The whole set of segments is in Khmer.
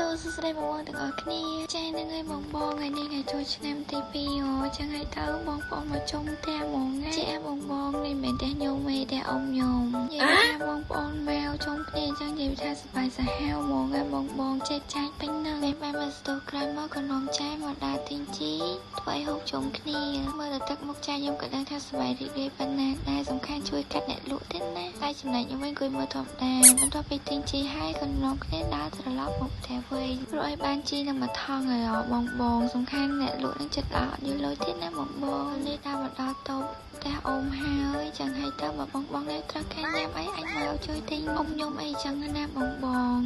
Hello សួស្តីបងប្អូនទាំងអស់គ្នាចា៎នឹងហើយបងបងថ្ងៃនេះថ្ងៃចូលឆ្នាំទី2ចឹងហើយទៅបងប្អូនមកជុំផ្ទះហ្មងណាចា៎បងបងនេះមិនទេញោមទេតែអ៊ំញោមនិយាយថាបងប្អូនមកជុំគ្នាចឹងនិយាយថាសប្បាយសាហាវហ្មងណាបងបងចេះចាច់ពេញនឹងពេលបែរមកស្ទូក្រោយមកក៏នាំចាយមកដើរទិញជីធ្វើឲ្យហូបជុំគ្នាមើលទៅទឹកមុខចាយខ្ញុំក៏ដឹងថាសប្បាយរីករាយប៉ុណ្ណាដែរសំខាន់ជួយកាត់អ្នកលក់ទៀតណាតែចំណែកខ្ញុំវិញគួយមើលធម្មតាបន្ទាប់ពីទិញជីហើយក៏នាំគ្នាដើរត្រឡប់មកផ្ទះវិញព្រោះឲ្យបានជីនឹងមកថងហើយបងបងសំខាន់អ្នកលក់នឹងចិត្តល្អអត់យល់លុយទៀតណាបងបងនេះដើរមកដល់តូបផ្ទះអ៊ំហើយចឹងហើយទៅមកបងបងនេះត្រូវការញ៉ាំអីអញមកជួយទិញអ៊ំខ្ញុំអីចឹងណាបងបង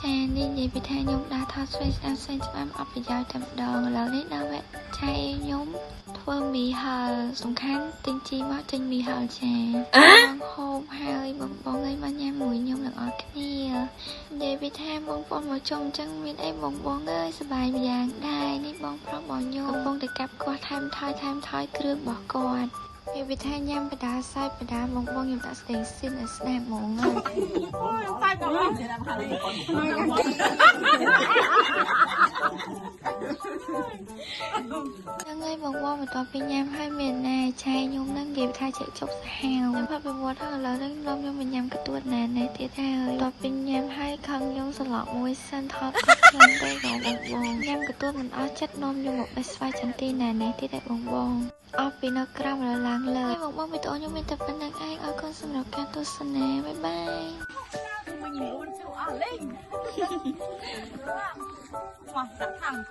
ចានេះនិយាយពីថាខ្ញុំដើរថតស្វែងស្ដាំស្វែងច្បាំអត់ប្រយោជន៍តែម្ដងឥឡូវនេះដល់វគ្គឆៃខ្ញុំធ្វើមីហឹលសំខាន់ទិញជីមកចេញមីហឹលចាបងហូបហើយបងបងឲ្យមកញ៉ាំមួយខ្ញុំទាំងអស់គ្នានិយាយពីថាបងប្អូនមកជុំអញ្ចឹងមានអីបងបងអើយសប្បាយម្យ៉ាងដែរនេះបងប្រុសបងញោមកំពុងតែកាប់គាត់ថែមថយគ្រឿងរបស់គាត់និយាយពីថាញ៉ាំបដាសាច់បដាបងបងខ្ញុំដាក់ស្តេងស៊ីនឲ្យស្ដាប់ហ្មងអូសាច់បងហ្នឹងហើយបងបងបន្ទាប់ពីញ៉ាំហើយមានណាឆៃខ្ញុំហ្នឹងនិយាយថាជិះជប់សាហាវខ្ញុំផាត់ប្រវត្តិហើយឥឡូវហ្នឹងខ្ញុំមកញ៉ាំកទួតណាទៀតហើយបន្ទាប់ពីញ៉ាំហើយខឹងខ្ញុំសន្លប់មួយសិនថតគាត់ខ្ញុំទៅបងញ៉ាំកទួតមិនអស់ចិត្តនាំខ្ញុំមកបេះស្វាយចន្ទីណាទៀតហើយបងបងអស់ពីនៅក្រោមឡើងលើបងបងវីដេអូខ្ញុំមានតែប៉ុណ្្នឹងឯងអរគុណសម្រាប់ការទស្សនាបាយបាយmình nhìn luôn siêu ở lên. Wow, đặt thẳng.